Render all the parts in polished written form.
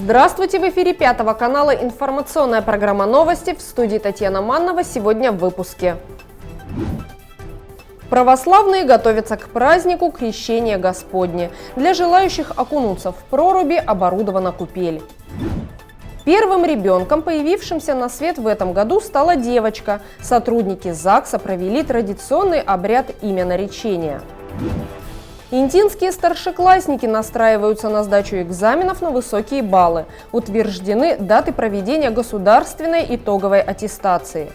Здравствуйте! В эфире Пятого канала информационная программа «Новости». В студии Татьяна Маннова. Сегодня в выпуске. Православные готовятся к празднику Крещения Господне. Для желающих окунуться в проруби оборудована купель. Первым ребенком, появившимся на свет в этом году, стала девочка. Сотрудники ЗАГСа провели традиционный обряд именоречения. Индинские старшеклассники настраиваются на сдачу экзаменов на высокие баллы. Утверждены даты проведения государственной итоговой аттестации.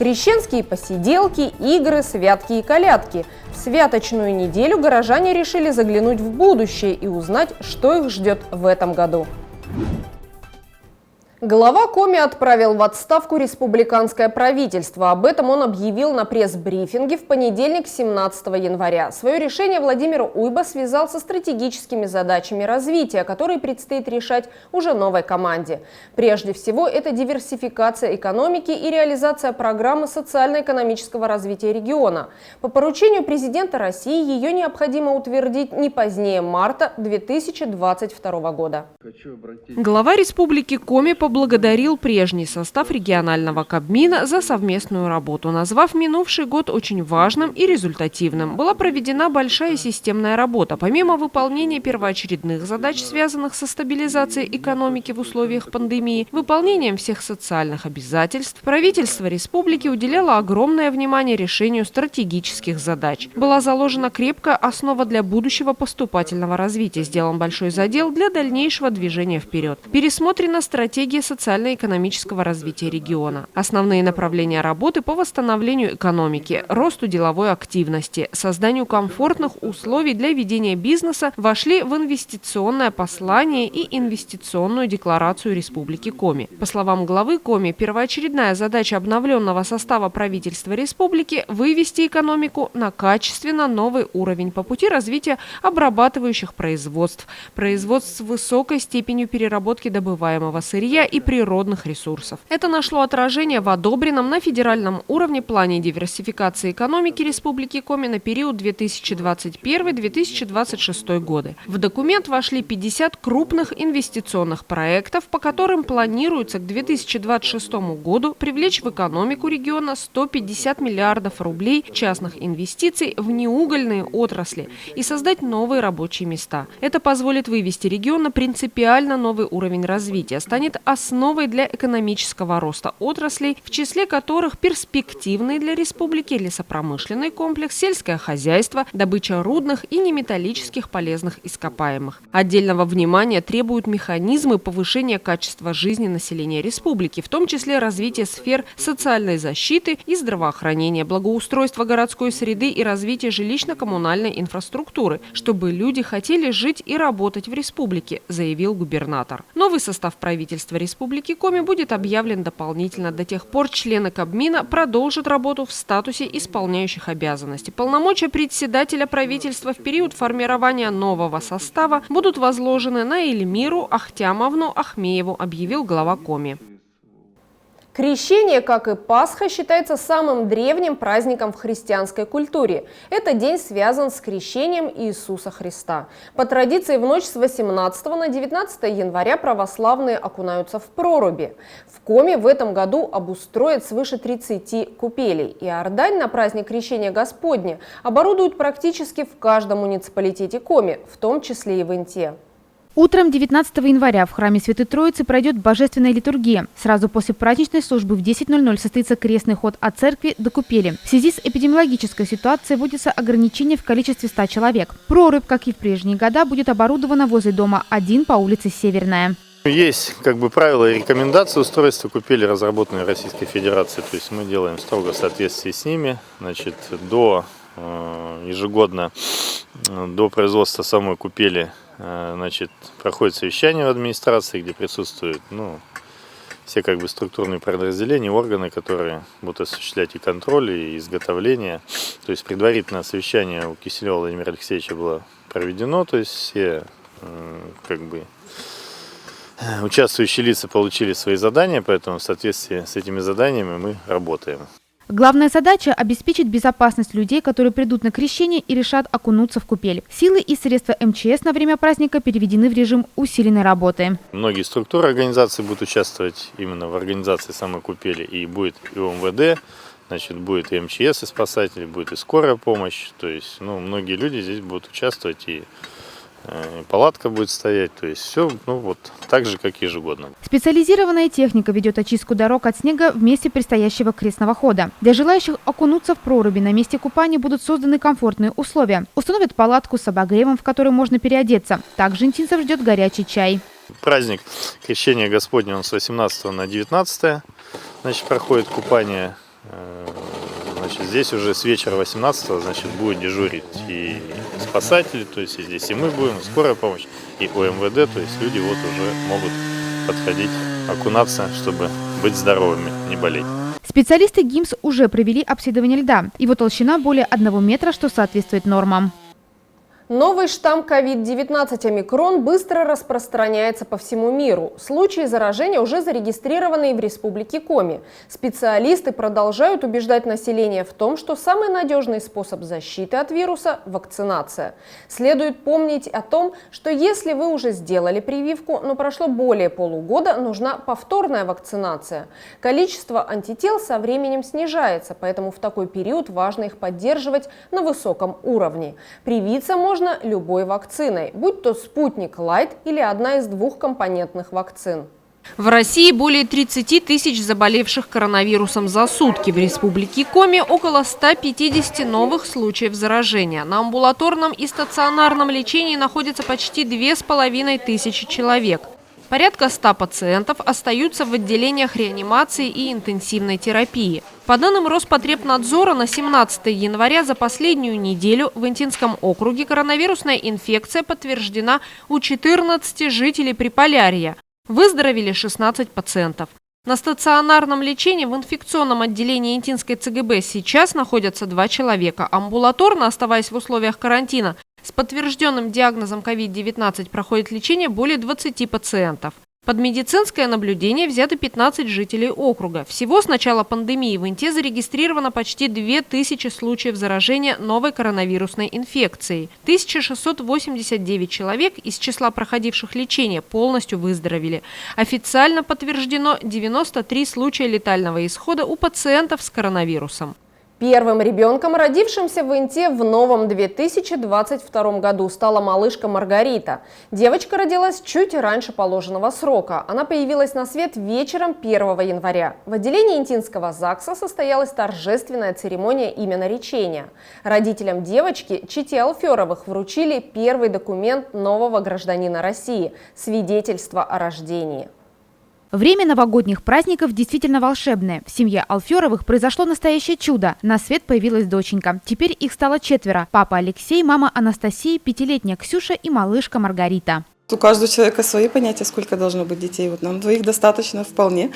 Крещенские посиделки, игры, святки и колядки. В святочную неделю горожане решили заглянуть в будущее и узнать, что их ждет в этом году. Глава Коми отправил в отставку республиканское правительство. Об этом он объявил на пресс-брифинге в понедельник, 17 января. Свое решение Владимир Уйба связал со стратегическими задачами развития, которые предстоит решать уже новой команде. Прежде всего, это диверсификация экономики и реализация программы социально-экономического развития региона. По поручению президента России ее необходимо утвердить не позднее марта 2022 года. Глава республики Коми поблагодарил прежний состав регионального Кабмина за совместную работу, назвав минувший год очень важным и результативным. Была проведена большая системная работа. Помимо выполнения первоочередных задач, связанных со стабилизацией экономики в условиях пандемии, выполнением всех социальных обязательств, правительство республики уделяло огромное внимание решению стратегических задач. Была заложена крепкая основа для будущего поступательного развития, сделан большой задел для дальнейшего движения вперед. Пересмотрена стратегия социально-экономического развития региона. Основные направления работы по восстановлению экономики, росту деловой активности, созданию комфортных условий для ведения бизнеса вошли в инвестиционное послание и инвестиционную декларацию Республики Коми. По словам главы Коми, первоочередная задача обновленного состава правительства республики – вывести экономику на качественно новый уровень по пути развития обрабатывающих производств с высокой степенью переработки добываемого сырья и природных ресурсов. Это нашло отражение в одобренном на федеральном уровне плане диверсификации экономики Республики Коми на период 2021-2026 годы. В документ вошли 50 крупных инвестиционных проектов, по которым планируется к 2026 году привлечь в экономику региона 150 миллиардов рублей частных инвестиций в неугольные отрасли и создать новые рабочие места. Это позволит вывести регион на принципиально новый уровень развития, станет основой для экономического роста отраслей, в числе которых перспективные для республики лесопромышленный комплекс, сельское хозяйство, добыча рудных и неметаллических полезных ископаемых. Отдельного внимания требуют механизмы повышения качества жизни населения республики, в том числе развитие сфер социальной защиты и здравоохранения, благоустройства городской среды и развитие жилищно-коммунальной инфраструктуры, чтобы люди хотели жить и работать в республике, заявил губернатор. Новый состав правительства Республики Коми будет объявлен дополнительно. До тех пор члены Кабмина продолжат работу в статусе исполняющих обязанности. Полномочия председателя правительства в период формирования нового состава будут возложены на Эльмиру Ахтямовну Ахмееву, объявил глава Коми. Крещение, как и Пасха, считается самым древним праздником в христианской культуре. Этот день связан с крещением Иисуса Христа. По традиции, в ночь с 18 на 19 января православные окунаются в проруби. В Коми в этом году обустроят свыше 30 купелей. Иордань на праздник Крещения Господня оборудуют практически в каждом муниципалитете Коми, в том числе и в Инте. Утром 19 января в храме Святой Троицы пройдет божественная литургия. Сразу после праздничной службы в 10:00 состоится крестный ход от церкви до купели. В связи с эпидемиологической ситуацией вводится ограничение в количестве 100 человек. Прорубь, как и в прежние года, будет оборудована возле дома 1 по улице Северная. Есть правила и рекомендации устройства купели, разработанные Российской Федерацией. То есть мы делаем строго в соответствии с ними. Ежегодно до производства самой купели проходит совещание в администрации, где присутствуют все структурные подразделения, органы, которые будут осуществлять и контроль, и изготовление. То есть предварительное совещание у Киселева Владимира Алексеевича было проведено, то есть все участвующие лица получили свои задания, поэтому в соответствии с этими заданиями мы работаем. Главная задача – обеспечить безопасность людей, которые придут на крещение и решат окунуться в купель. Силы и средства МЧС на время праздника переведены в режим усиленной работы. Многие структуры организации будут участвовать именно в организации самой купели. И будет и ОМВД, значит, будет и МЧС, и спасатели, будет и скорая помощь. То есть, многие люди здесь будут участвовать, и палатка будет стоять. То есть все, вот так же, как ежегодно. Специализированная техника ведет очистку дорог от снега в месте предстоящего крестного хода. Для желающих окунуться в проруби на месте купания будут созданы комфортные условия. Установят палатку с обогревом, в которой можно переодеться. Также интинцев ждет горячий чай. Праздник Крещения Господня, он с 18 на 19, значит, проходит купание. Значит, здесь уже с вечера 18 значит, будет дежурить и спасатели, то есть и здесь и мы будем, и скорая помощь, и ОМВД, то есть люди вот уже могут подходить, окунаться, чтобы быть здоровыми, не болеть. Специалисты ГИМС уже провели обследование льда. Его толщина более 1 метра, что соответствует нормам. Новый штамм COVID-19 омикрон быстро распространяется по всему миру. Случаи заражения уже зарегистрированы и в Республике Коми. Специалисты продолжают убеждать население в том, что самый надежный способ защиты от вируса – вакцинация. Следует помнить о том, что если вы уже сделали прививку, но прошло более полугода, нужна повторная вакцинация. Количество антител со временем снижается, поэтому в такой период важно их поддерживать на высоком уровне. Привиться можно любой вакциной, будь то «Спутник Лайт» или одна из двухкомпонентных вакцин. В России более 30 тысяч заболевших коронавирусом за сутки. В Республике Коми около 150 новых случаев заражения. На амбулаторном и стационарном лечении находится почти 2500 человек. Порядка 100 пациентов остаются в отделениях реанимации и интенсивной терапии. По данным Роспотребнадзора, на 17 января за последнюю неделю в Интинском округе коронавирусная инфекция подтверждена у 14 жителей Приполярья. Выздоровели 16 пациентов. На стационарном лечении в инфекционном отделении Интинской ЦГБ сейчас находятся 2 человека. Амбулаторно, оставаясь в условиях карантина, с подтвержденным диагнозом COVID-19 проходит лечение более 20 пациентов. Под медицинское наблюдение взяты 15 жителей округа. Всего с начала пандемии в Инте зарегистрировано почти 2000 случаев заражения новой коронавирусной инфекцией. 1689 человек из числа проходивших лечение полностью выздоровели. Официально подтверждено 93 случая летального исхода у пациентов с коронавирусом. Первым ребенком, родившимся в Инте в новом 2022 году, стала малышка Маргарита. Девочка родилась чуть раньше положенного срока. Она появилась на свет вечером 1 января. В отделении Интинского ЗАГСа состоялась торжественная церемония именоречения. Родителям девочки, чете Алферовых, вручили первый документ нового гражданина России – свидетельство о рождении. Время новогодних праздников действительно волшебное. В семье Алферовых произошло настоящее чудо. На свет появилась доченька. Теперь их стало 4. Папа Алексей, мама Анастасия, 5-летняя Ксюша и малышка Маргарита. У каждого человека свои понятия, сколько должно быть детей. Вот нам 2 достаточно вполне.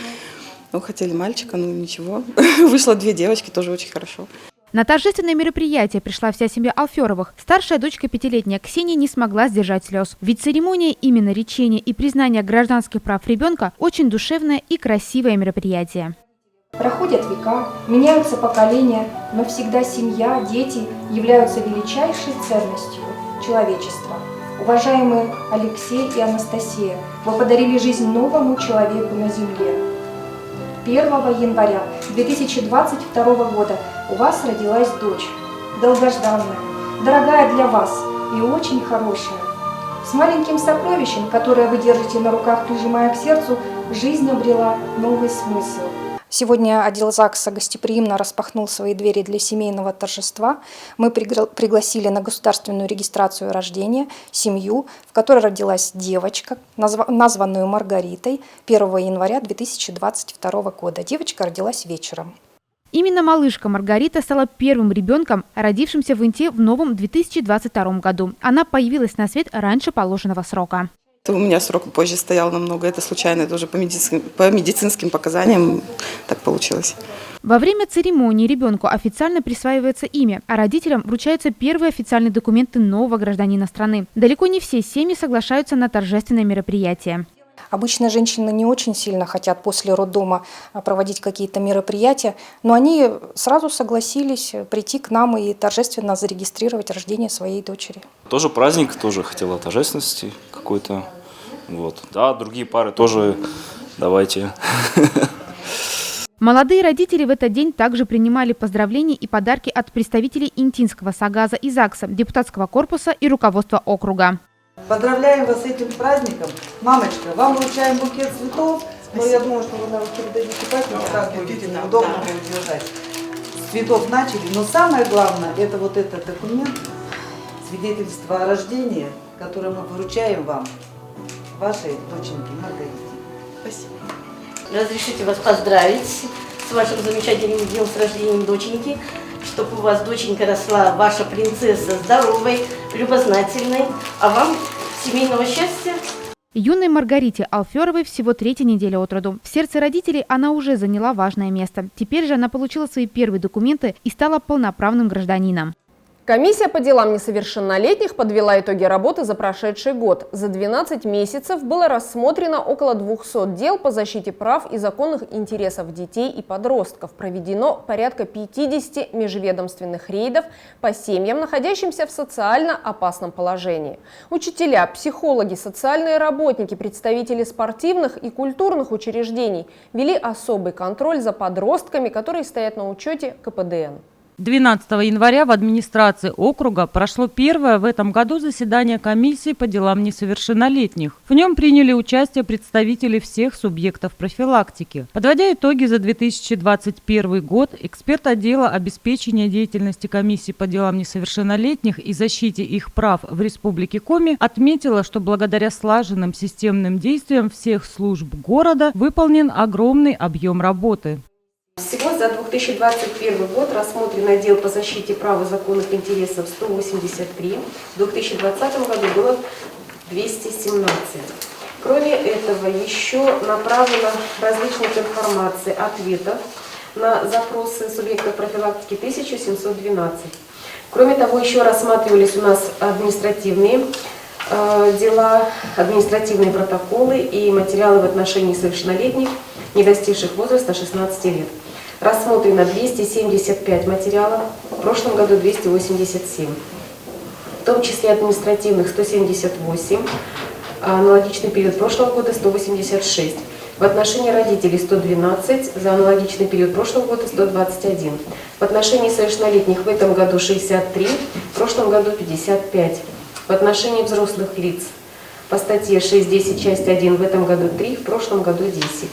Хотели мальчика, ничего. Вышло 2 девочки, тоже очень хорошо. На торжественное мероприятие пришла вся семья Алферовых. Старшая дочка 5-летняя Ксения не смогла сдержать слез. Ведь церемония именно речения и признания гражданских прав ребенка – очень душевное и красивое мероприятие. Проходят века, меняются поколения, но всегда семья, дети являются величайшей ценностью человечества. Уважаемые Алексей и Анастасия, вы подарили жизнь новому человеку на земле. 1 января 2022 года у вас родилась дочь, долгожданная, дорогая для вас и очень хорошая. С маленьким сокровищем, которое вы держите на руках, прижимая к сердцу, жизнь обрела новый смысл. Сегодня отдел ЗАГСа гостеприимно распахнул свои двери для семейного торжества. Мы пригласили на государственную регистрацию рождения семью, в которой родилась девочка, названную Маргаритой, 1 января 2022 года. Девочка родилась вечером. Именно малышка Маргарита стала первым ребенком, родившимся в Инте в новом 2022 году. Она появилась на свет раньше положенного срока. У меня срок позже стоял намного, это случайно, это уже по медицинским показаниям так получилось. Во время церемонии ребенку официально присваивается имя, а родителям вручаются первые официальные документы нового гражданина страны. Далеко не все семьи соглашаются на торжественное мероприятие. Обычно женщины не очень сильно хотят после роддома проводить какие-то мероприятия, но они сразу согласились прийти к нам и торжественно зарегистрировать рождение своей дочери. Тоже праздник, тоже хотела торжественности какой-то. Вот. Да, другие пары тоже давайте. Молодые родители в этот день также принимали поздравления и подарки от представителей Интинского согаза и ЗАГСа, депутатского корпуса и руководства округа. Поздравляем вас с этим праздником. Мамочка, вам вручаем букет цветов. Но я думаю, что вы нам передадите папе, как будет удобно будет держать. С цветов начали, но самое главное, это вот этот документ, свидетельство о рождении, которое мы вручаем вам, вашей доченьке Маргарите. Спасибо. Разрешите вас поздравить с вашим замечательным днем, с рождением доченьки, чтобы у вас доченька росла, ваша принцесса, здоровой, любознательной, а вам семейного счастья. Юной Маргарите Алферовой всего 3-я неделя от роду. В сердце родителей она уже заняла важное место. Теперь же она получила свои первые документы и стала полноправным гражданином. Комиссия по делам несовершеннолетних подвела итоги работы за прошедший год. За 12 месяцев было рассмотрено около 200 дел по защите прав и законных интересов детей и подростков. Проведено порядка 50 межведомственных рейдов по семьям, находящимся в социально опасном положении. Учителя, психологи, социальные работники, представители спортивных и культурных учреждений вели особый контроль за подростками, которые стоят на учете КПДН. 12 января в администрации округа прошло первое в этом году заседание комиссии по делам несовершеннолетних. В нем приняли участие представители всех субъектов профилактики. Подводя итоги за 2021 год, эксперт отдела обеспечения деятельности комиссии по делам несовершеннолетних и защите их прав в Республике Коми отметила, что благодаря слаженным системным действиям всех служб города выполнен огромный объем работы. Всего за 2021 год рассмотрено дел по защите прав и законных интересов 183, в 2020 году было 217. Кроме этого, еще направлено различных информаций, ответов на запросы субъектов профилактики 1712. Кроме того, еще рассматривались у нас административные дела, административные протоколы и материалы в отношении несовершеннолетних, не достигших возраста 16 лет. Рассмотрено 275 материалов, в прошлом году 287, в том числе административных 178, аналогичный период прошлого года 186. В отношении родителей 112, за аналогичный период прошлого года 121. В отношении совершеннолетних в этом году 63, в прошлом году 55. В отношении взрослых лиц по статье 6.10 часть 1 в этом году 3, в прошлом году 10.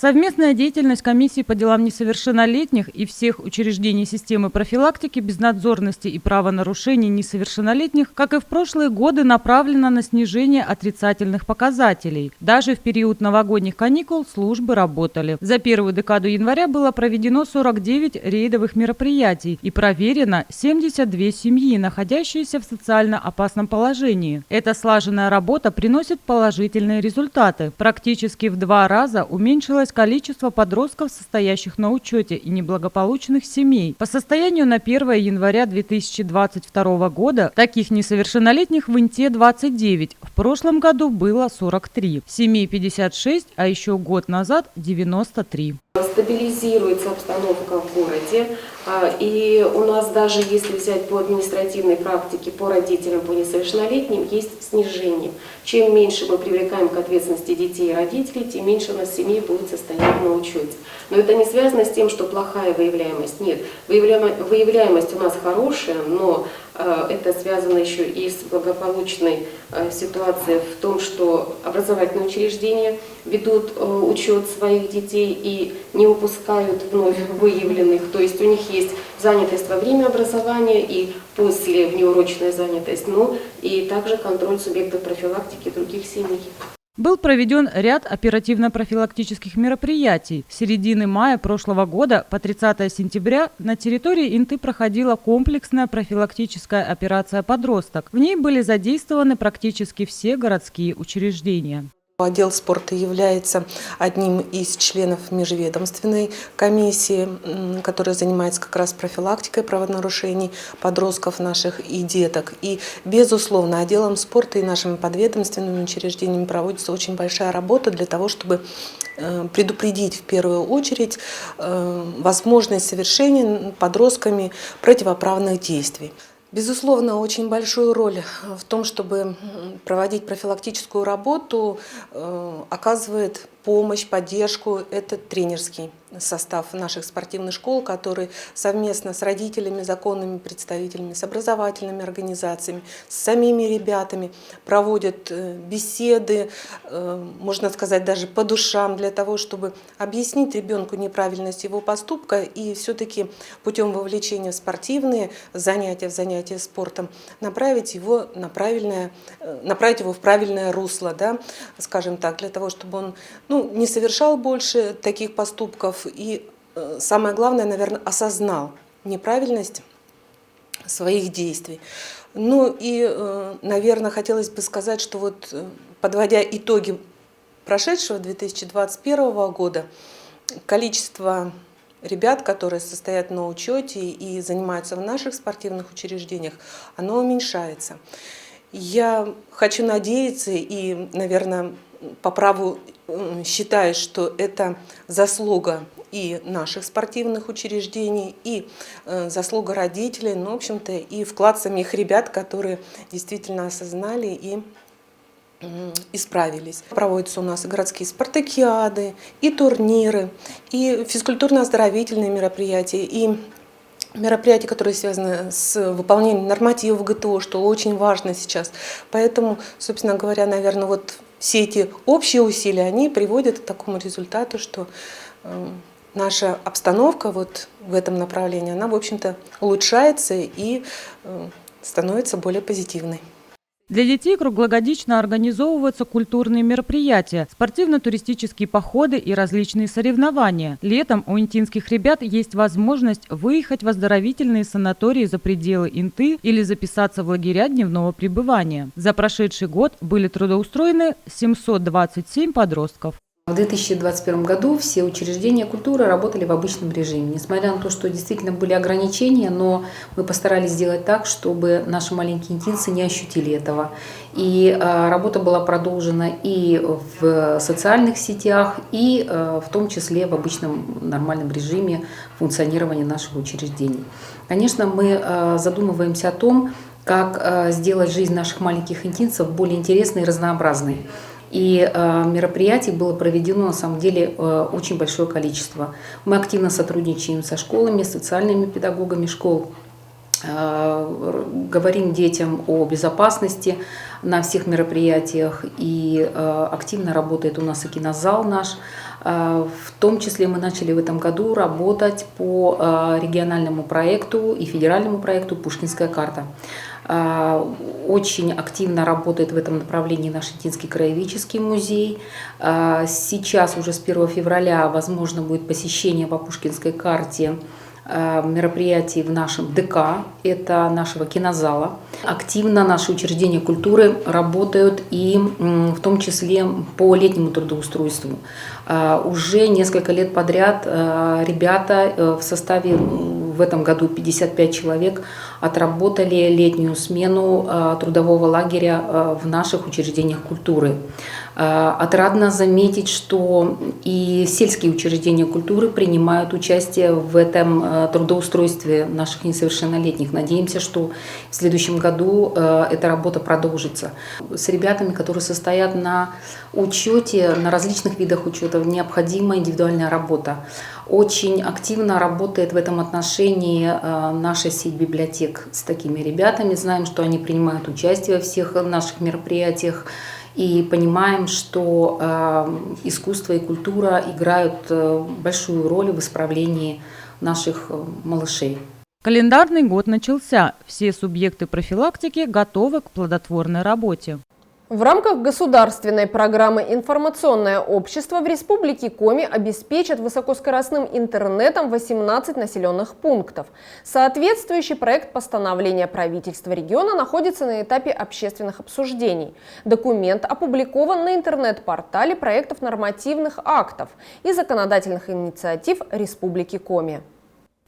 Совместная деятельность комиссии по делам несовершеннолетних и всех учреждений системы профилактики безнадзорности и правонарушений несовершеннолетних, как и в прошлые годы, направлена на снижение отрицательных показателей. Даже в период новогодних каникул службы работали. За первую декаду января было проведено 49 рейдовых мероприятий и проверено 72 семьи, находящиеся в социально опасном положении. Эта слаженная работа приносит положительные результаты. Практически в 2 раза уменьшилось количество подростков, состоящих на учете, и неблагополучных семей. По состоянию на 1 января 2022 года таких несовершеннолетних в Инте 29. В прошлом году было 43. Семей 56, а еще год назад 93. Стабилизируется обстановка в городе, и у нас даже если взять по административной практике по родителям, по несовершеннолетним, есть снижение. Чем меньше мы привлекаем к ответственности детей и родителей, тем меньше у нас семей будет состоять на учете. Но это не связано с тем, что плохая выявляемость. Нет, выявляемость у нас хорошая, но это связано еще и с благополучной ситуацией в том, что образовательные учреждения ведут учет своих детей и не упускают вновь выявленных. То есть у них есть занятость во время образования и после внеурочная занятость, но и также контроль субъектов профилактики других семей. Был проведен ряд оперативно-профилактических мероприятий. С середины мая прошлого года по 30 сентября на территории Инты проходила комплексная профилактическая операция «Подросток». В ней были задействованы практически все городские учреждения. Отдел спорта является одним из членов межведомственной комиссии, которая занимается как раз профилактикой правонарушений подростков наших и деток. И, безусловно, отделом спорта и нашими подведомственными учреждениями проводится очень большая работа для того, чтобы предупредить в первую очередь возможность совершения подростками противоправных действий. Безусловно, очень большую роль в том, чтобы проводить профилактическую работу, оказывает помощь, поддержку этот тренерский состав наших спортивных школ, который совместно с родителями, законными представителями, с образовательными организациями, с самими ребятами проводят беседы, можно сказать, даже по душам, для того, чтобы объяснить ребенку неправильность его поступка и все-таки путем вовлечения в спортивные занятия, в занятия спортом, направить его в правильное русло, да, скажем так, для того, чтобы он не совершал больше таких поступков и, самое главное, наверное, осознал неправильность своих действий. Ну и, наверное, хотелось бы сказать, что вот подводя итоги прошедшего 2021 года, количество ребят, которые состоят на учете и занимаются в наших спортивных учреждениях, оно уменьшается. Я хочу надеяться и, наверное, по праву считаю, что это заслуга и наших спортивных учреждений, и заслуга родителей, в общем-то, и вклад самих ребят, которые действительно осознали и исправились. Проводятся у нас и городские спартакиады, и турниры, и физкультурно-оздоровительные мероприятия, и мероприятия, которые связаны с выполнением нормативов ГТО, что очень важно сейчас. Поэтому, собственно говоря, наверное, вот все эти общие усилия, они приводят к такому результату, что наша обстановка вот в этом направлении, она, в общем-то, улучшается и становится более позитивной. Для детей круглогодично организовываются культурные мероприятия, спортивно-туристические походы и различные соревнования. Летом у интинских ребят есть возможность выехать в оздоровительные санатории за пределы Инты или записаться в лагеря дневного пребывания. За прошедший год были трудоустроены 727 подростков. В 2021 году все учреждения культуры работали в обычном режиме. Несмотря на то, что действительно были ограничения, но мы постарались сделать так, чтобы наши маленькие интинцы не ощутили этого. И работа была продолжена и в социальных сетях, и в том числе в обычном нормальном режиме функционирования наших учреждений. Конечно, мы задумываемся о том, как сделать жизнь наших маленьких интинцев более интересной и разнообразной. И мероприятий было проведено на самом деле очень большое количество. Мы активно сотрудничаем со школами, с социальными педагогами школ, говорим детям о безопасности на всех мероприятиях, и активно работает у нас и кинозал наш. В том числе мы начали в этом году работать по региональному проекту и федеральному проекту «Пушкинская карта». Очень активно работает в этом направлении наш Интинский краеведческий музей. Сейчас уже с 1 февраля возможно будет посещение по Пушкинской карте мероприятий в нашем ДК, это нашего кинозала. Активно наши учреждения культуры работают и в том числе по летнему трудоустройству. Уже несколько лет подряд ребята в составе, в этом году 55 человек, отработали летнюю смену трудового лагеря в наших учреждениях культуры. Отрадно заметить, что и сельские учреждения культуры принимают участие в этом трудоустройстве наших несовершеннолетних. Надеемся, что в следующем году эта работа продолжится. С ребятами, которые состоят на учете, на различных видах учета, необходима индивидуальная работа. Очень активно работает в этом отношении наша сеть библиотек с такими ребятами. Знаем, что они принимают участие во всех наших мероприятиях. И понимаем, что искусство и культура играют большую роль в исправлении наших малышей. Календарный год начался. Все субъекты профилактики готовы к плодотворной работе. В рамках государственной программы «Информационное общество» в Республике Коми обеспечат высокоскоростным интернетом 18 населенных пунктов. Соответствующий проект постановления правительства региона находится на этапе общественных обсуждений. Документ опубликован на интернет-портале проектов нормативных актов и законодательных инициатив Республики Коми.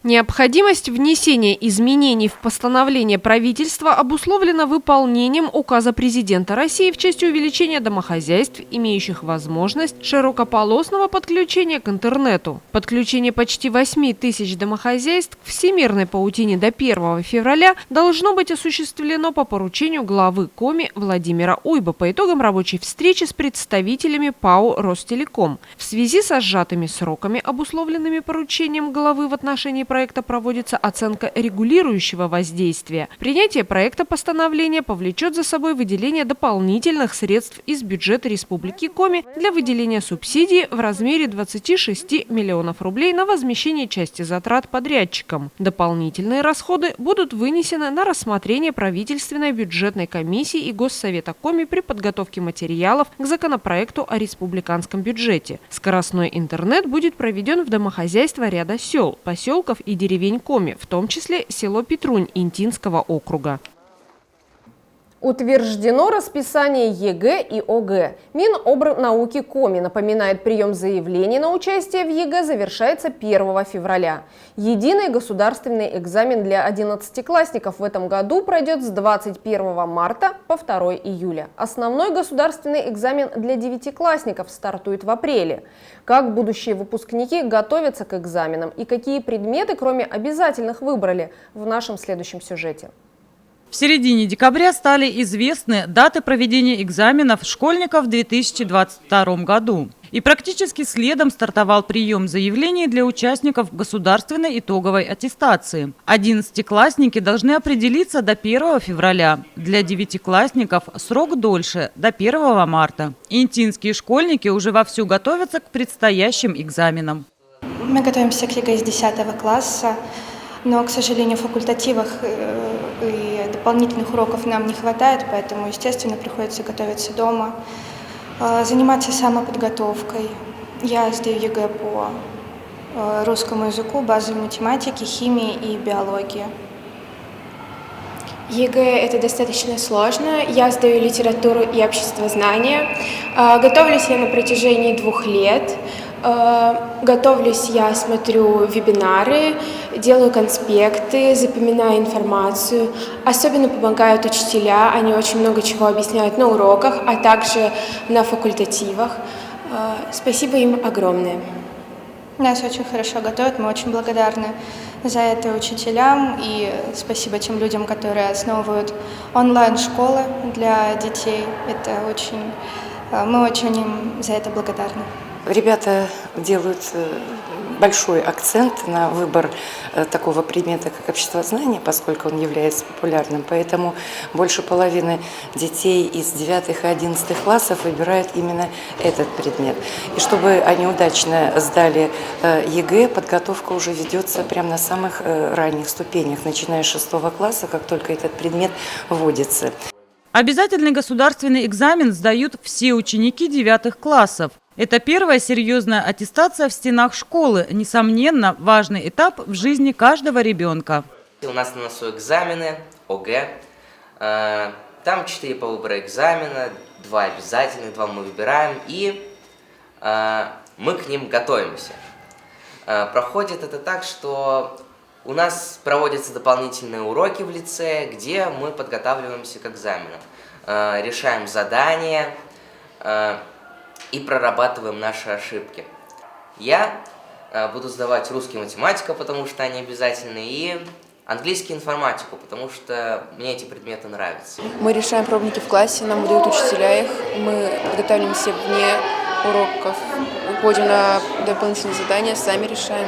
Необходимость внесения изменений в постановление правительства обусловлена выполнением указа президента России в части увеличения домохозяйств, имеющих возможность широкополосного подключения к интернету. Подключение почти 8 тысяч домохозяйств к всемирной паутине до 1 февраля должно быть осуществлено по поручению главы Коми Владимира Уйба по итогам рабочей встречи с представителями ПАО «Ростелеком». В связи со сжатыми сроками, обусловленными поручением главы в отношении проекта, проводится оценка регулирующего воздействия. Принятие проекта постановления повлечет за собой выделение дополнительных средств из бюджета Республики Коми для выделения субсидий в размере 26 миллионов рублей на возмещение части затрат подрядчикам. Дополнительные расходы будут вынесены на рассмотрение правительственной бюджетной комиссии и Госсовета Коми при подготовке материалов к законопроекту о республиканском бюджете. Скоростной интернет будет проведен в домохозяйства ряда сел, поселков и деревень Коми, в том числе село Петрунь Интинского округа. Утверждено расписание ЕГЭ и ОГЭ. Минобрнауки Коми напоминает, прием заявлений на участие в ЕГЭ завершается 1 февраля. Единый государственный экзамен для 11-классников в этом году пройдет с 21 марта по 2 июля. Основной государственный экзамен для 9-классников стартует в апреле. Как будущие выпускники готовятся к экзаменам и какие предметы, кроме обязательных, выбрали, в нашем следующем сюжете. В середине декабря стали известны даты проведения экзаменов школьников в 2022 году. И практически следом стартовал прием заявлений для участников государственной итоговой аттестации. 11-классники должны определиться до 1 февраля. Для 9-классников срок дольше – до 1 марта. Интинские школьники уже вовсю готовятся к предстоящим экзаменам. Мы готовимся к ЕГЭ с 10 класса, но, к сожалению, факультативов и дополнительных уроков нам не хватает, поэтому, естественно, приходится готовиться дома, заниматься самоподготовкой. Я сдаю ЕГЭ по русскому языку, базовой математике, химии и биологии. ЕГЭ – это достаточно сложно. Я сдаю литературу и обществознание. Готовлюсь я на протяжении 2 лет. Готовлюсь я, смотрю вебинары, делаю конспекты, запоминаю информацию. Особенно помогают учителя, они очень много чего объясняют на уроках, а также на факультативах. Спасибо им огромное. Нас очень хорошо готовят, мы очень благодарны за это учителям и спасибо тем людям, которые основывают онлайн-школы для детей. Мы очень им за это благодарны. Ребята делают большой акцент на выбор такого предмета, как обществознание, поскольку он является популярным. Поэтому больше половины детей из 9 и 11 классов выбирают именно этот предмет. И чтобы они удачно сдали ЕГЭ, подготовка уже ведется прямо на самых ранних ступенях, начиная с 6 класса, как только этот предмет вводится. Обязательный государственный экзамен сдают все ученики 9 классов. Это первая серьезная аттестация в стенах школы, несомненно, важный этап в жизни каждого ребенка. У нас на носу экзамены, ОГЭ. Там 4 по выбору экзамена, 2 обязательных, 2 мы выбираем, и мы к ним готовимся. Проходит это так, что у нас проводятся дополнительные уроки в лицее, где мы подготавливаемся к экзаменам, решаем задания и прорабатываем наши ошибки. Я буду сдавать русский и математика, потому что они обязательны, и английский и информатику, потому что мне эти предметы нравятся. Мы решаем пробники в классе, нам выдают учителя их, мы подготавливаемся вне уроков, уходим на дополнительные задания, сами решаем,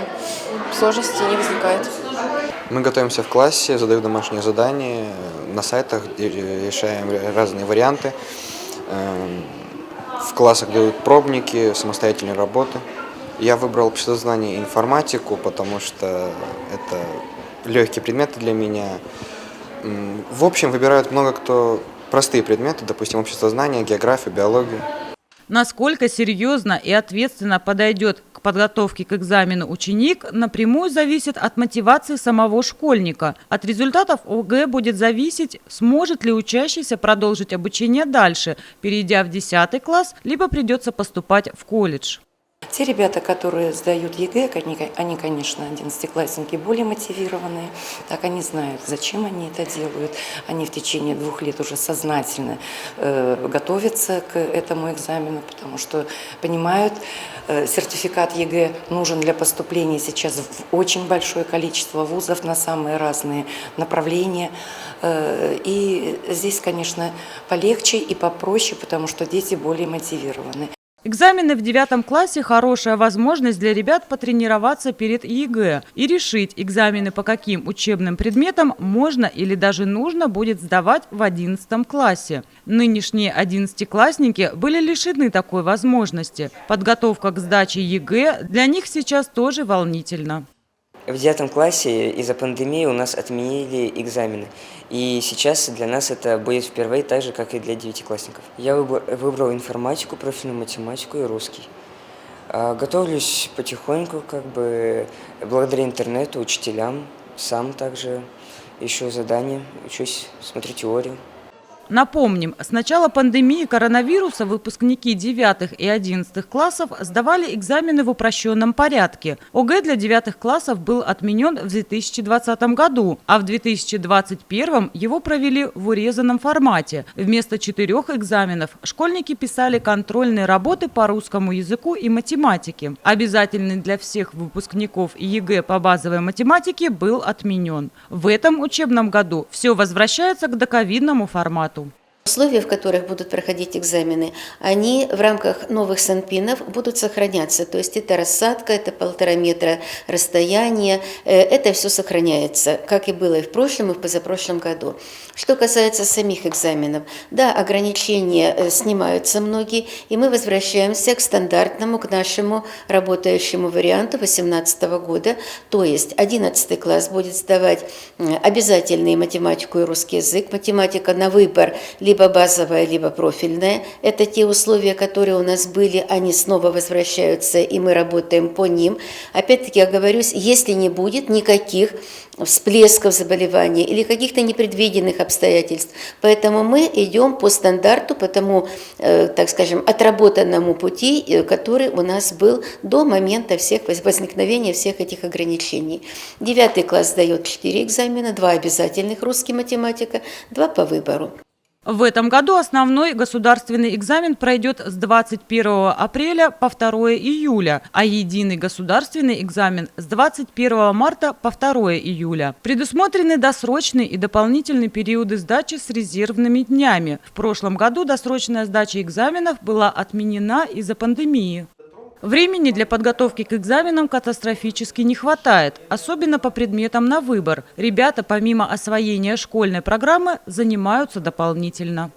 сложностей не возникает. Мы готовимся в классе, задаем домашние задания, на сайтах решаем разные варианты. В классах дают пробники, самостоятельные работы. Я выбрал обществознание и информатику, потому что это легкие предметы для меня. В общем, выбирают много кто простые предметы, допустим, обществознание, географию, биологию. Насколько серьезно и ответственно подойдет к подготовке к экзамену ученик, напрямую зависит от мотивации самого школьника. От результатов ОГЭ будет зависеть, сможет ли учащийся продолжить обучение дальше, перейдя в 10 класс, либо придется поступать в колледж. Те ребята, которые сдают ЕГЭ, они, конечно, 11-классники, более мотивированные, так они знают, зачем они это делают. Они в течение 2 лет уже сознательно готовятся к этому экзамену, потому что понимают, сертификат ЕГЭ нужен для поступления сейчас в очень большое количество вузов на самые разные направления. И здесь, конечно, полегче и попроще, потому что дети более мотивированы. Экзамены в 9 классе – хорошая возможность для ребят потренироваться перед ЕГЭ и решить, экзамены по каким учебным предметам можно или даже нужно будет сдавать в 11 классе. Нынешние 11-классники были лишены такой возможности. Подготовка к сдаче ЕГЭ для них сейчас тоже волнительна. В 9 классе из-за пандемии у нас отменили экзамены. И сейчас для нас это будет впервые так же, как и для 9-классников. Я выбрал информатику, профильную математику и русский. Готовлюсь потихоньку, благодаря интернету, учителям. Сам также ищу задания, учусь, смотрю теорию. Напомним, с начала пандемии коронавируса выпускники 9 и 11 классов сдавали экзамены в упрощенном порядке. ОГЭ для 9 классов был отменен в 2020 году, а в 2021 его провели в урезанном формате. Вместо 4 экзаменов школьники писали контрольные работы по русскому языку и математике. Обязательный для всех выпускников ЕГЭ по базовой математике был отменен. В этом учебном году все возвращается к доковидному формату. Условия, в которых будут проходить экзамены, они в рамках новых санпинов будут сохраняться. То есть это рассадка, это 1,5 метра расстояние, это все сохраняется, как и было и в прошлом, и в позапрошлом году. Что касается самих экзаменов, да, ограничения снимаются многие, и мы возвращаемся к стандартному, к нашему работающему варианту 2018 года. То есть 11 класс будет сдавать обязательные математику и русский язык, математика на выбор, либо базовая, либо профильная. Это те условия, которые у нас были, они снова возвращаются, и мы работаем по ним. Опять-таки, я говорюсь, если не будет никаких всплесков заболеваний или каких-то непредвиденных обстоятельств. Поэтому мы идем по стандарту, по тому, так скажем, отработанному пути, который у нас был до момента возникновения всех этих ограничений. 9 класс сдает 4 экзамена, 2 обязательных, русский, математика, 2 по выбору. В этом году основной государственный экзамен пройдет с 21 апреля по 2 июля, а единый государственный экзамен с 21 марта по 2 июля. Предусмотрены досрочные и дополнительные периоды сдачи с резервными днями. В прошлом году досрочная сдача экзаменов была отменена из-за пандемии. Времени для подготовки к экзаменам катастрофически не хватает, особенно по предметам на выбор. Ребята, помимо освоения школьной программы, занимаются дополнительно.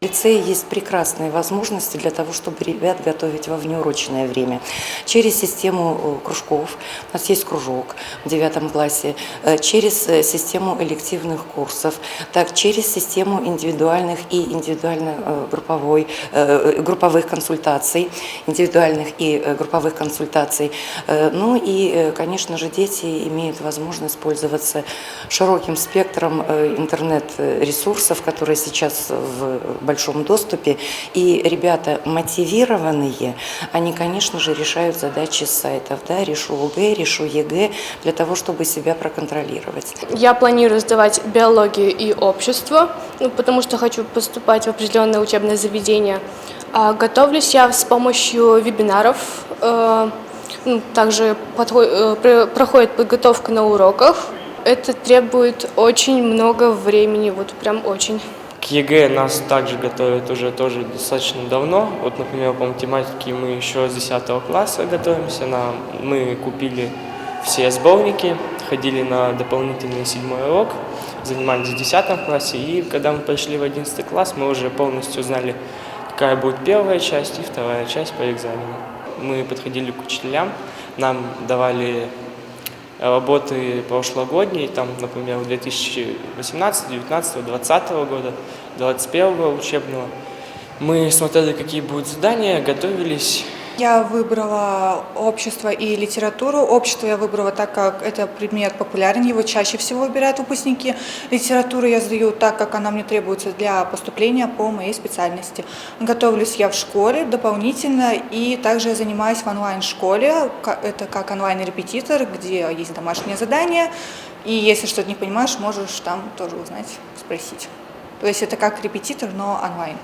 В лицее есть прекрасные возможности для того, чтобы ребят готовить во внеурочное время. Через систему кружков, у нас есть кружок в 9 классе, через систему элективных курсов, так через систему индивидуальных и групповых консультаций, Ну и, конечно же, дети имеют возможность пользоваться широким спектром интернет-ресурсов, которые сейчас в большом доступе, и ребята мотивированные, они, конечно же, решают задачи с сайтов, да, решу ОГЭ, решу ЕГЭ, для того, чтобы себя проконтролировать. Я планирую сдавать биологию и общество, потому что хочу поступать в определенное учебное заведение. Готовлюсь я с помощью вебинаров, также проходит подготовка на уроках. Это требует очень много времени, вот прям очень. К ЕГЭ нас также готовят уже тоже достаточно давно. Вот, например, по математике мы еще с 10 класса готовимся. Мы купили все сборники, ходили на дополнительный 7-й урок, занимались в 10 классе. И когда мы пришли в 11 класс, мы уже полностью знали, какая будет первая часть и вторая часть по экзамену. Мы подходили к учителям, нам давали работы прошлогодние, там, например, 2018, 2019, 2020 года. 21 учебного. Мы смотрели, какие будут задания, готовились. Я выбрала общество и литературу. Общество я выбрала, так как это предмет популярен, его чаще всего выбирают выпускники. Литературу я сдаю так, как она мне требуется для поступления по моей специальности. Готовлюсь я в школе дополнительно, и также я занимаюсь в онлайн-школе. Это как онлайн-репетитор, где есть домашнее задание. И если что-то не понимаешь, можешь там тоже узнать, спросить. То есть это как репетитор, но онлайн.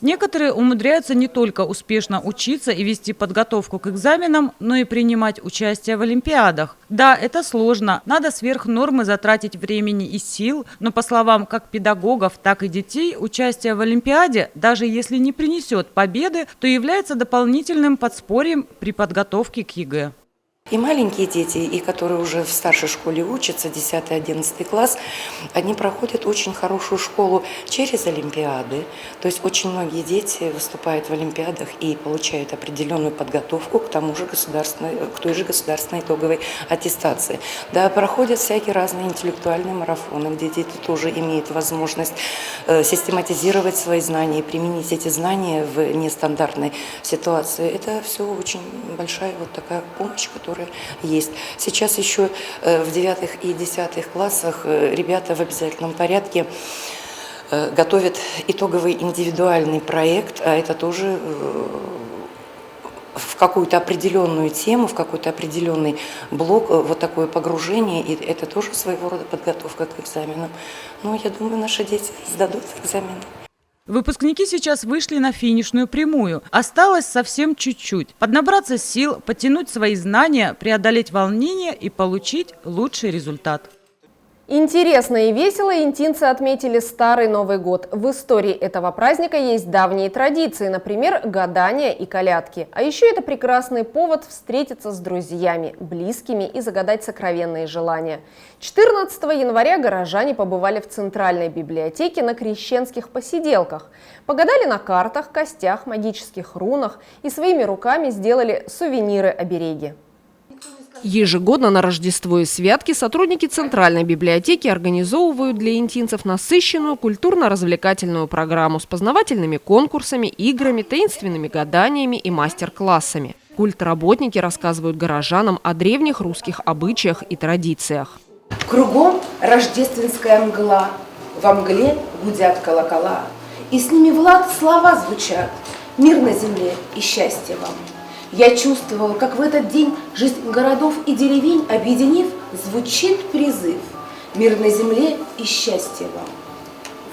Некоторые умудряются не только успешно учиться и вести подготовку к экзаменам, но и принимать участие в олимпиадах. Да, это сложно, надо сверх нормы затратить времени и сил, но по словам как педагогов, так и детей, участие в олимпиаде, даже если не принесет победы, то является дополнительным подспорьем при подготовке к ЕГЭ. И маленькие дети, и которые уже в старшей школе учатся, 10-11 класс, они проходят очень хорошую школу через олимпиады. То есть очень многие дети выступают в олимпиадах и получают определенную подготовку к той же государственной итоговой аттестации. Да, проходят всякие разные интеллектуальные марафоны, где дети тоже имеют возможность систематизировать свои знания и применить эти знания в нестандартной ситуации. Это все очень большая вот такая помощь, которая есть. Сейчас еще в 9 и 10 классах ребята в обязательном порядке готовят итоговый индивидуальный проект, а это тоже в какую-то определенную тему, в какой-то определенный блок, вот такое погружение, и это тоже своего рода подготовка к экзаменам. Но я думаю, наши дети сдадут экзамены. Выпускники сейчас вышли на финишную прямую. Осталось совсем чуть-чуть. Поднабраться сил, потянуть свои знания, преодолеть волнение и получить лучший результат. Интересно и весело интинцы отметили Старый Новый год. В истории этого праздника есть давние традиции, например, гадания и колядки. А еще это прекрасный повод встретиться с друзьями, близкими и загадать сокровенные желания. 14 января горожане побывали в Центральной библиотеке на крещенских посиделках. Погадали на картах, костях, магических рунах и своими руками сделали сувениры-обереги. Ежегодно на Рождество и святки сотрудники Центральной библиотеки организовывают для интинцев насыщенную культурно-развлекательную программу с познавательными конкурсами, играми, таинственными гаданиями и мастер-классами. Культработники рассказывают горожанам о древних русских обычаях и традициях. Кругом рождественская мгла, во мгле гудят колокола, и с ними в лад слова звучат: «Мир на земле и счастье вам». Я чувствовал, как в этот день жизнь городов и деревень, объединив, звучит призыв: «Мир на земле и счастье вам».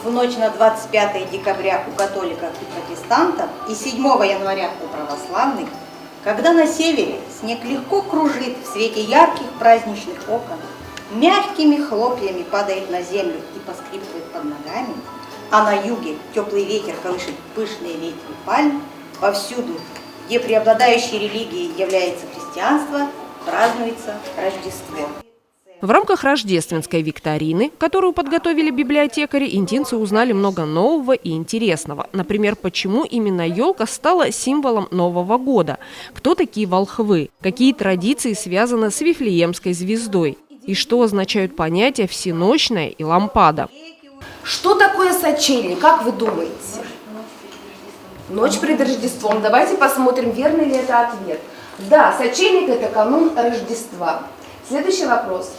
В ночь на 25 декабря у католиков и протестантов и 7 января у православных, когда на севере снег легко кружит в свете ярких праздничных окон, мягкими хлопьями падает на землю и поскрипывает под ногами, а на юге теплый ветер колышет пышные ветви пальм, повсюду, где преобладающей религией является христианство, празднуется Рождество. В рамках рождественской викторины, которую подготовили библиотекари, интинцы узнали много нового и интересного. Например, почему именно елка стала символом Нового года, кто такие волхвы, какие традиции связаны с Вифлеемской звездой и что означают понятия «всенощная» и «лампада». Что такое сочельник, как вы думаете? Ночь перед Рождеством. Давайте посмотрим, верный ли это ответ. Да, сочельник – это канун Рождества. Следующий вопрос.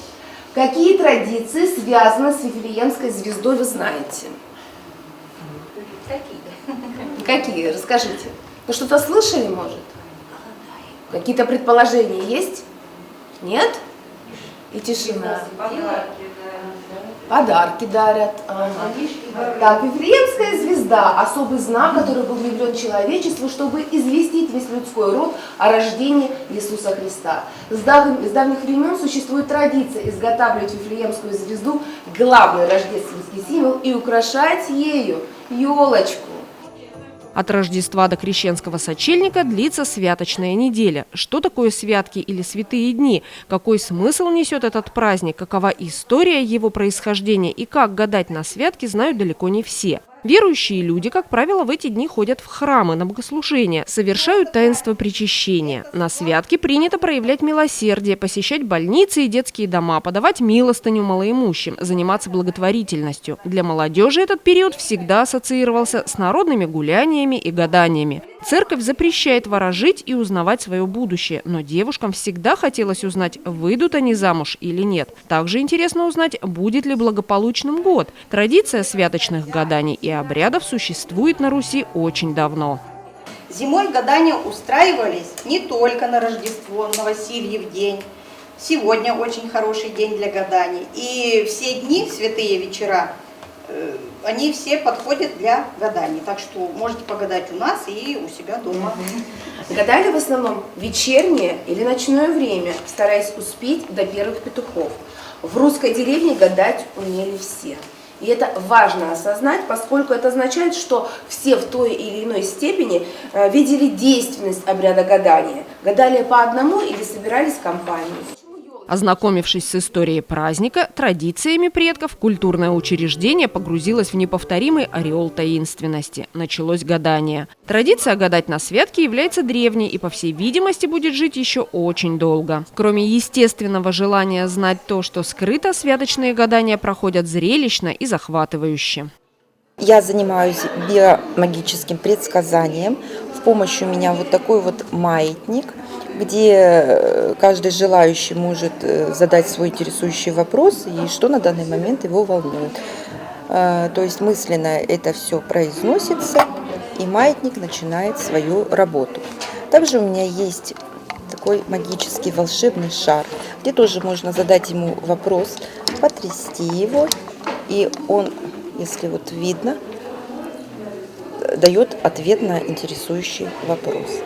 Какие традиции связаны с Вифлеемской звездой, вы знаете? Какие? Расскажите. Вы что-то слышали, может? Какие-то предположения есть? Нет? И тишина. Подарки дарят. Ага. Так, Вифлеемская звезда – особый знак, который был явлен человечеству, чтобы известить весь людской род о рождении Иисуса Христа. С давних времен существует традиция изготавливать Вифлеемскую звезду, главный рождественский символ, и украшать ею елочку. От Рождества до Крещенского сочельника длится святочная неделя. Что такое святки или святые дни? Какой смысл несет этот праздник? Какова история его происхождения? И как гадать на святки, знают далеко не все. Верующие люди, как правило, в эти дни ходят в храмы на богослужения, совершают таинство причащения. На святки принято проявлять милосердие, посещать больницы и детские дома, подавать милостыню малоимущим, заниматься благотворительностью. Для молодежи этот период всегда ассоциировался с народными гуляниями и гаданиями. Церковь запрещает ворожить и узнавать свое будущее, но девушкам всегда хотелось узнать, выйдут они замуж или нет. Также интересно узнать, будет ли благополучным год. Традиция святочных гаданий и обрядов существует на Руси очень давно. Зимой гадания устраивались не только на Рождество, на Васильев день. Сегодня очень хороший день для гаданий. И все дни, святые вечера, они все подходят для гаданий. Так что можете погадать у нас и у себя дома. Гадали в основном вечернее или ночное время, стараясь успеть до первых петухов. В русской деревне гадать умели все. И это важно осознать, поскольку это означает, что все в той или иной степени видели действенность обряда гадания. Гадали по одному или собирались в компании. Ознакомившись с историей праздника, традициями предков, культурное учреждение погрузилось в неповторимый ореол таинственности. Началось гадание. Традиция гадать на святке является древней и, по всей видимости, будет жить еще очень долго. Кроме естественного желания знать то, что скрыто, святочные гадания проходят зрелищно и захватывающе. Я занимаюсь биомагическим предсказанием. В помощь у меня вот такой вот маятник, где каждый желающий может задать свой интересующий вопрос и что на данный момент его волнует. То есть мысленно это все произносится, и маятник начинает свою работу. Также у меня есть такой магический волшебный шар, где тоже можно задать ему вопрос, потрясти его, и он, если вот видно, дает ответ на интересующий вопрос.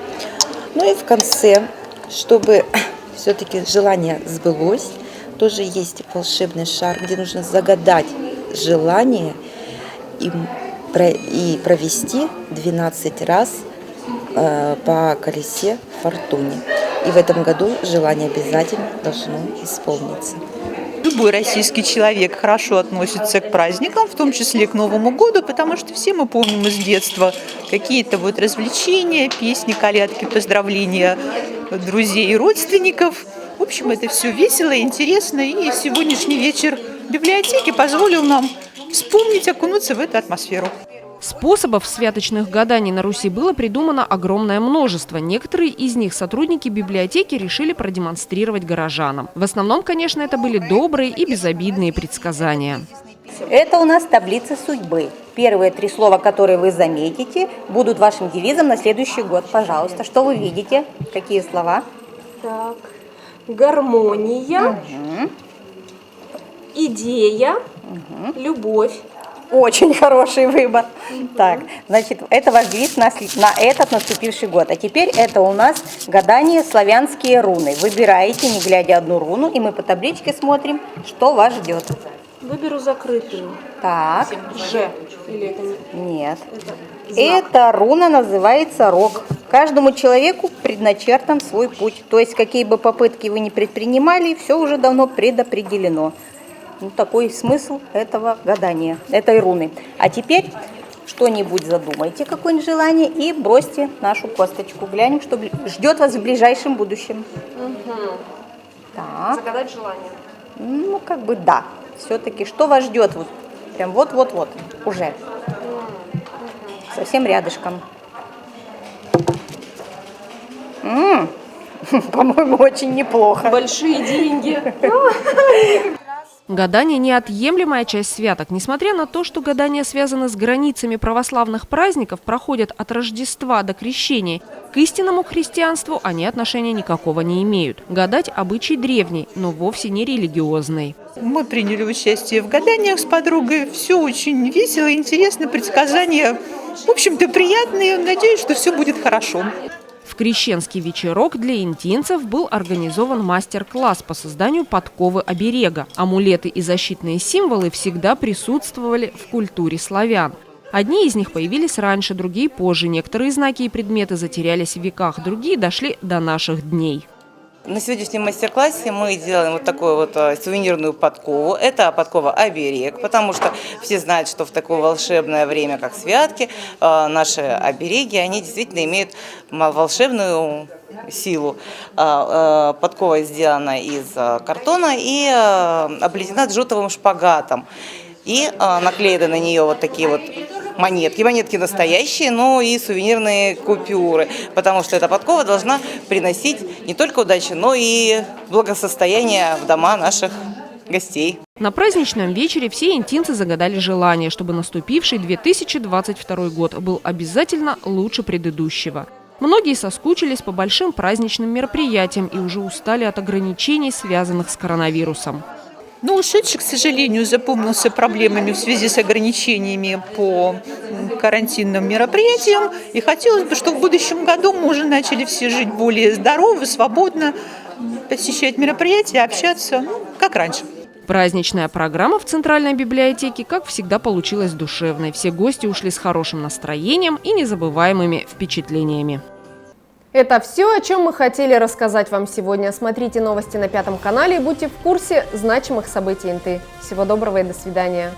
Ну и в конце, чтобы все-таки желание сбылось, тоже есть волшебный шар, где нужно загадать желание и провести 12 раз по колесе фортуны. И в этом году желание обязательно должно исполниться. Любой российский человек хорошо относится к праздникам, в том числе к Новому году, потому что все мы помним из детства какие-то вот развлечения, песни, колядки, поздравления друзей и родственников. В общем, это все весело, интересно, и сегодняшний вечер в библиотеке позволил нам вспомнить, окунуться в эту атмосферу. Способов святочных гаданий на Руси было придумано огромное множество. Некоторые из них сотрудники библиотеки решили продемонстрировать горожанам. В основном, конечно, это были добрые и безобидные предсказания. Это у нас таблица судьбы. Первые 3 слова, которые вы заметите, будут вашим девизом на следующий год. Пожалуйста, что вы видите? Какие слова? Так, гармония, идея, любовь. Очень хороший выбор. Так, значит, это ваш девиз на этот наступивший год. А теперь это у нас гадание славянские руны. Выбираете, не глядя, одну руну, и мы по табличке смотрим, что вас ждет. Выберу закрытую. Так. Ж. Или это не... Нет. Эта руна называется рок. Каждому человеку предначертан свой путь. То есть, какие бы попытки вы ни предпринимали, все уже давно предопределено. Ну, такой смысл этого гадания, этой руны. А теперь что-нибудь задумайте, какое-нибудь желание, и бросьте нашу косточку. Глянем, что ждет вас в ближайшем будущем. Так. Загадать желание. Ну, как бы да. Все-таки, что вас ждет? Вот, прям вот-вот-вот, уже. Совсем рядышком. По-моему, очень неплохо. Большие деньги. Гадание – неотъемлемая часть святок. Несмотря на то, что гадания связаны с границами православных праздников, проходят от Рождества до Крещения, к истинному христианству они отношения никакого не имеют. Гадать – обычай древний, но вовсе не религиозный. Мы приняли участие в гаданиях с подругой. Все очень весело, интересно, предсказания, в общем-то, приятные. Надеюсь, что все будет хорошо. В крещенский вечерок для интинцев был организован мастер-класс по созданию подковы оберега. Амулеты и защитные символы всегда присутствовали в культуре славян. Одни из них появились раньше, другие позже. Некоторые знаки и предметы затерялись в веках, другие дошли до наших дней. На сегодняшнем мастер-классе мы делаем вот такую вот сувенирную подкову. Это подкова-оберег, потому что все знают, что в такое волшебное время, как святки, наши обереги, они действительно имеют волшебную силу. Подкова сделана из картона и облеплена джутовым шпагатом. И наклеены на нее вот такие вот монетки. Монетки настоящие, но и сувенирные купюры, потому что эта подкова должна приносить не только удачу, но и благосостояние в дома наших гостей. На праздничном вечере все интинцы загадали желание, чтобы наступивший 2022 год был обязательно лучше предыдущего. Многие соскучились по большим праздничным мероприятиям и уже устали от ограничений, связанных с коронавирусом. Но ушедший, к сожалению, запомнился проблемами в связи с ограничениями по карантинным мероприятиям. И хотелось бы, чтобы в будущем году мы уже начали все жить более здорово, свободно, посещать мероприятия, общаться, как раньше. Праздничная программа в Центральной библиотеке, как всегда, получилась душевной. Все гости ушли с хорошим настроением и незабываемыми впечатлениями. Это все, о чем мы хотели рассказать вам сегодня. Смотрите новости на 5 канале и будьте в курсе значимых событий Инты. Всего доброго и до свидания.